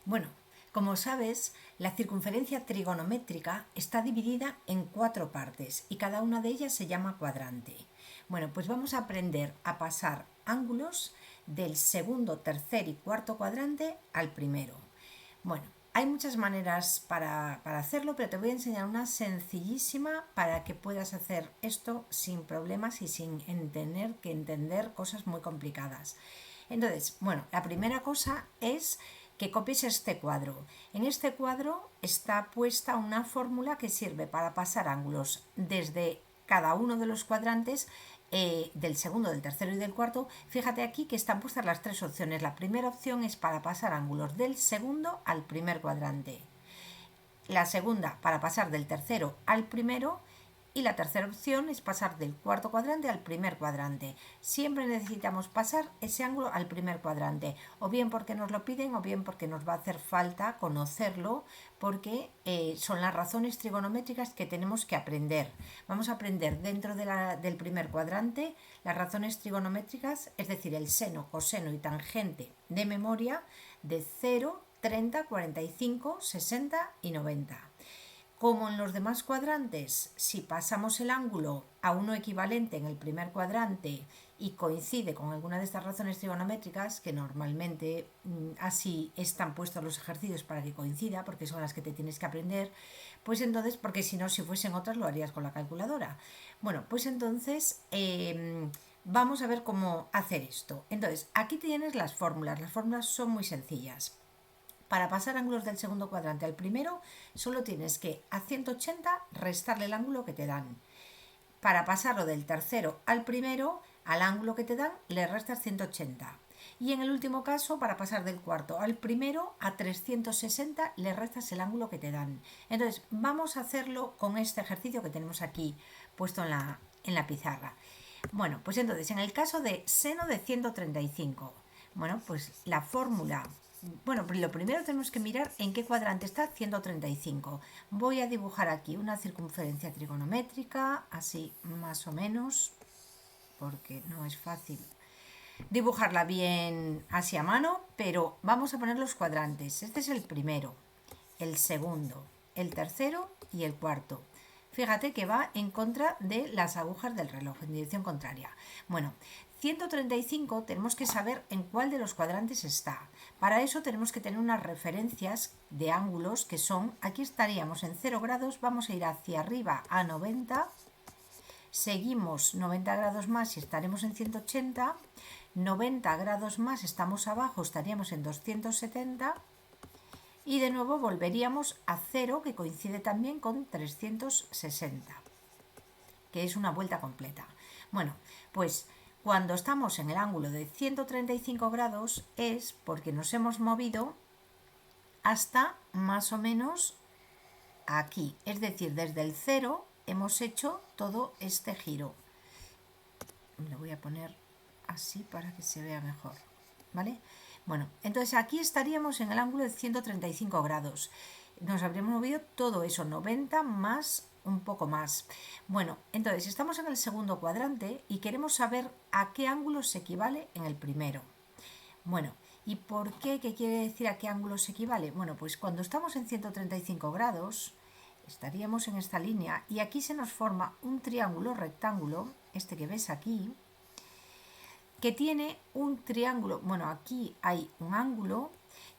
Bueno, como sabes, la circunferencia trigonométrica está dividida en 4 partes y cada una de ellas se llama cuadrante. Bueno, pues vamos a aprender a pasar ángulos del segundo, tercer y cuarto cuadrante al primero. Bueno, hay muchas maneras para hacerlo, pero te voy a enseñar una sencillísima para que puedas hacer esto sin problemas y sin tener que entender cosas muy complicadas. Entonces, bueno, la primera cosa es que copies este cuadro. En este cuadro está puesta una fórmula que sirve para pasar ángulos desde cada uno de los cuadrantes del segundo, del tercero y del cuarto. Fíjate aquí que están puestas las 3 opciones. La primera opción es para pasar ángulos del segundo al primer cuadrante. La segunda para pasar del tercero al primero. Y la tercera opción es pasar del cuarto cuadrante al primer cuadrante. Siempre necesitamos pasar ese ángulo al primer cuadrante, o bien porque nos lo piden o bien porque nos va a hacer falta conocerlo, porque son las razones trigonométricas que tenemos que aprender. Vamos a aprender dentro del primer cuadrante las razones trigonométricas, es decir, el seno, coseno y tangente de memoria de 0, 30, 45, 60 y 90. Como en los demás cuadrantes, si pasamos el ángulo a uno equivalente en el primer cuadrante y coincide con alguna de estas razones trigonométricas, que normalmente así están puestos los ejercicios para que coincida, porque son las que te tienes que aprender, pues entonces, porque si no, si fuesen otras, lo harías con la calculadora. Bueno, pues entonces vamos a ver cómo hacer esto. Entonces, aquí tienes las fórmulas son muy sencillas. Para pasar ángulos del segundo cuadrante al primero, solo tienes que a 180 restarle el ángulo que te dan. Para pasarlo del tercero al primero, al ángulo que te dan, le restas 180. Y en el último caso, para pasar del cuarto al primero, a 360 le restas el ángulo que te dan. Entonces, vamos a hacerlo con este ejercicio que tenemos aquí puesto en la pizarra. Bueno, pues entonces, en el caso de seno de 135, bueno, pues la fórmula. Bueno, lo primero tenemos que mirar en qué cuadrante está 135. Voy a dibujar aquí una circunferencia trigonométrica, así más o menos, porque no es fácil dibujarla bien así a mano, pero vamos a poner los cuadrantes. Este es el primero, el segundo, el tercero y el cuarto. Fíjate que va en contra de las agujas del reloj, en dirección contraria. Bueno, 135 tenemos que saber en cuál de los cuadrantes está. Para eso tenemos que tener unas referencias de ángulos que son, aquí estaríamos en 0 grados, vamos a ir hacia arriba a 90, seguimos 90 grados más y estaremos en 180, 90 grados más estamos abajo, estaríamos en 270 y de nuevo volveríamos a 0, que coincide también con 360, que es una vuelta completa. Bueno, pues cuando estamos en el ángulo de 135 grados es porque nos hemos movido hasta más o menos aquí, es decir, desde el 0 hemos hecho todo este giro. Lo voy a poner así para que se vea mejor, ¿vale? Bueno, entonces aquí estaríamos en el ángulo de 135 grados. Nos habríamos movido todo eso, 90 más un poco más. Bueno, entonces estamos en el segundo cuadrante y queremos saber a qué ángulo se equivale en el primero. Bueno, ¿y por qué? ¿Qué quiere decir a qué ángulo se equivale? Bueno, pues cuando estamos en 135 grados, estaríamos en esta línea y aquí se nos forma un triángulo rectángulo, este que ves aquí, que tiene un triángulo. Bueno, aquí hay un ángulo,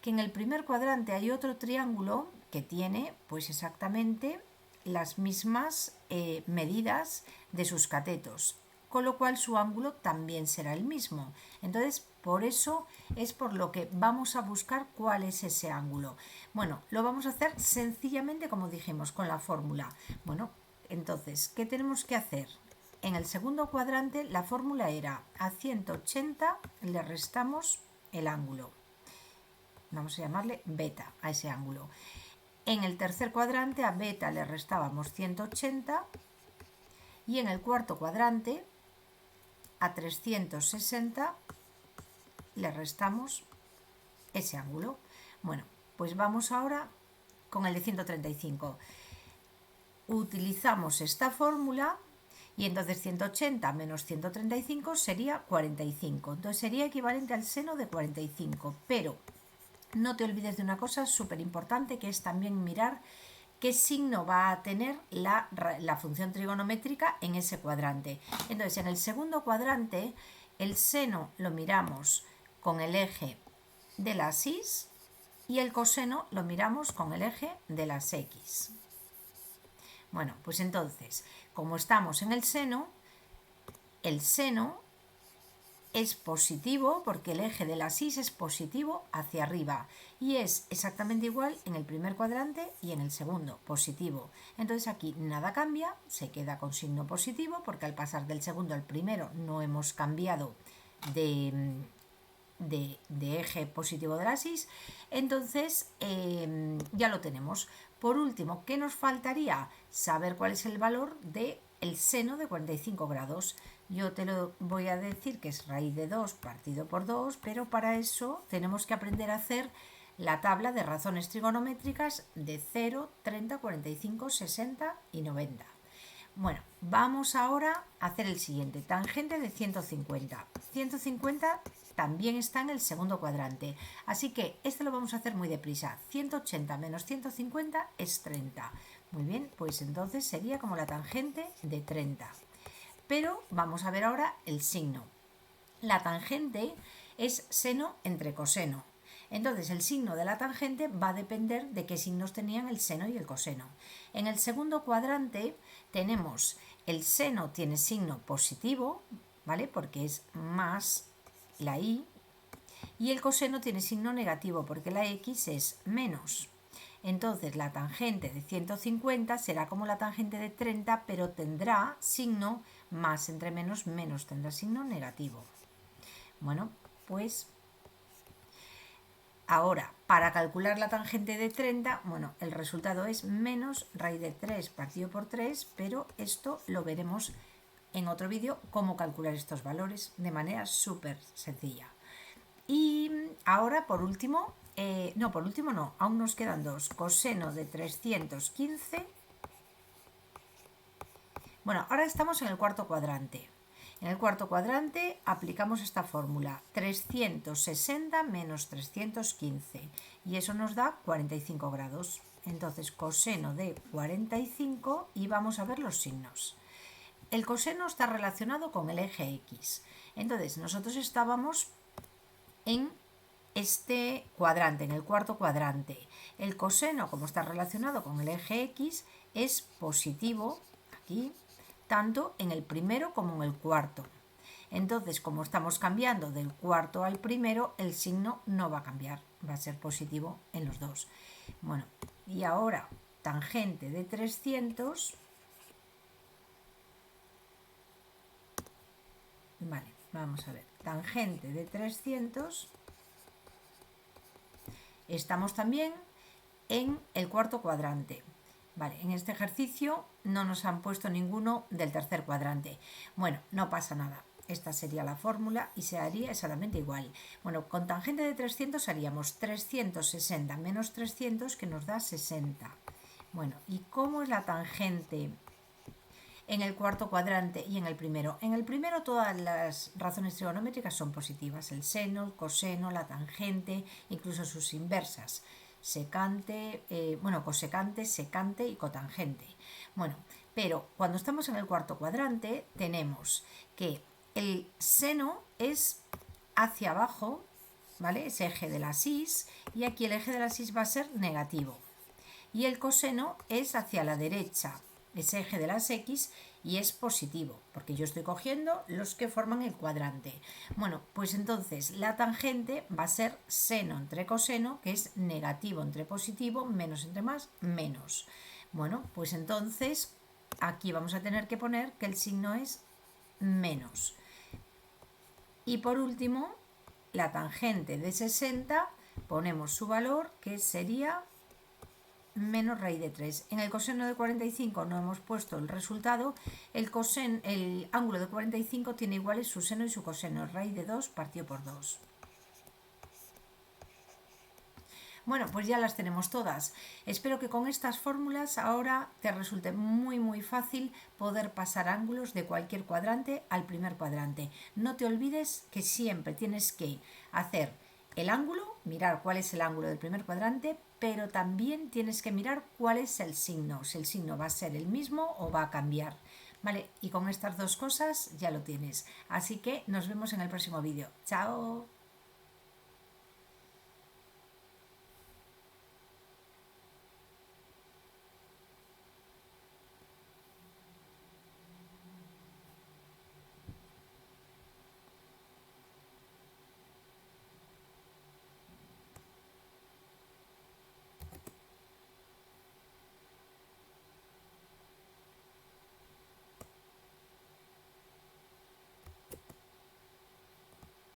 que en el primer cuadrante hay otro triángulo que tiene pues exactamente las mismas medidas de sus catetos, con lo cual su ángulo también será el mismo. Entonces, por eso es por lo que vamos a buscar cuál es ese ángulo. Bueno, lo vamos a hacer sencillamente como dijimos, con la fórmula. Bueno, entonces, ¿qué tenemos que hacer? En el segundo cuadrante la fórmula era a 180 le restamos el ángulo. Vamos a llamarle beta a ese ángulo. En el tercer cuadrante a beta le restábamos 180 y en el cuarto cuadrante a 360 le restamos ese ángulo. Bueno, pues vamos ahora con el de 135. Utilizamos esta fórmula y entonces 180 menos 135 sería 45. Entonces sería equivalente al seno de 45. Pero no te olvides de una cosa súper importante, que es también mirar qué signo va a tener la función trigonométrica en ese cuadrante. Entonces, en el segundo cuadrante, el seno lo miramos con el eje de las y y el coseno lo miramos con el eje de las x. Bueno, pues entonces, como estamos en el seno es positivo porque el eje de las y es positivo hacia arriba y es exactamente igual en el primer cuadrante y en el segundo, positivo. Entonces aquí nada cambia, se queda con signo positivo porque al pasar del segundo al primero no hemos cambiado de eje positivo de las y, entonces ya lo tenemos. Por último, ¿qué nos faltaría? Saber cuál es el valor del seno de 45 grados. Yo te lo voy a decir que es raíz de 2 partido por 2, pero para eso tenemos que aprender a hacer la tabla de razones trigonométricas de 0, 30, 45, 60 y 90. Bueno, vamos ahora a hacer el siguiente, tangente de 150. 150 también está en el segundo cuadrante, así que este lo vamos a hacer muy deprisa. 180 menos 150 es 30. Muy bien, pues entonces sería como la tangente de 30. Pero vamos a ver ahora el signo. La tangente es seno entre coseno. Entonces el signo de la tangente va a depender de qué signos tenían el seno y el coseno. En el segundo cuadrante tenemos el seno tiene signo positivo, ¿vale? Porque es más la y el coseno tiene signo negativo porque la x es menos. Entonces la tangente de 150 será como la tangente de 30, pero tendrá signo más entre menos, menos, tendrá signo negativo. Bueno, pues ahora, para calcular la tangente de 30, bueno, el resultado es menos raíz de 3 partido por 3, pero esto lo veremos en otro vídeo, cómo calcular estos valores de manera súper sencilla. Y ahora, por último, aún nos quedan dos. Coseno de 315. Bueno, ahora estamos en el cuarto cuadrante. En el cuarto cuadrante aplicamos esta fórmula, 360 menos 315, y eso nos da 45 grados. Entonces, coseno de 45 y vamos a ver los signos. El coseno está relacionado con el eje X. Entonces, nosotros estábamos en este cuadrante, en el cuarto cuadrante. El coseno, como está relacionado con el eje X, es positivo aquí, tanto en el primero como en el cuarto. Entonces, como estamos cambiando del cuarto al primero, el signo no va a cambiar, va a ser positivo en los dos. Bueno, y ahora, tangente de 300. Vale, vamos a ver. Tangente de 300. Estamos también en el cuarto cuadrante. Vale, en este ejercicio no nos han puesto ninguno del tercer cuadrante. Bueno, no pasa nada. Esta sería la fórmula y se haría exactamente igual. Bueno, con tangente de 300 haríamos 360 menos 300, que nos da 60. Bueno, ¿y cómo es la tangente en el cuarto cuadrante y en el primero? En el primero todas las razones trigonométricas son positivas. El seno, el coseno, la tangente, incluso sus inversas. Secante, cosecante, secante y cotangente. Bueno, pero cuando estamos en el cuarto cuadrante tenemos que el seno es hacia abajo, ¿vale? Es eje de las y, y aquí el eje de las y va a ser negativo. Y el coseno es hacia la derecha, es eje de las x y es positivo, porque yo estoy cogiendo los que forman el cuadrante. Bueno, pues entonces la tangente va a ser seno entre coseno, que es negativo entre positivo, menos entre más, menos. Bueno, pues entonces aquí vamos a tener que poner que el signo es menos. Y por último, la tangente de 60, ponemos su valor, que sería menos raíz de 3. En el coseno de 45 no hemos puesto el resultado. El ángulo de 45 tiene iguales su seno y su coseno. Raíz de 2 partido por 2. Bueno, pues ya las tenemos todas. Espero que con estas fórmulas ahora te resulte muy fácil poder pasar ángulos de cualquier cuadrante al primer cuadrante. No te olvides que siempre tienes que hacer el ángulo mirar cuál es el ángulo del primer cuadrante, pero también tienes que mirar cuál es el signo, si el signo va a ser el mismo o va a cambiar. Vale, y con estas dos cosas ya lo tienes. Así que nos vemos en el próximo vídeo. ¡Chao!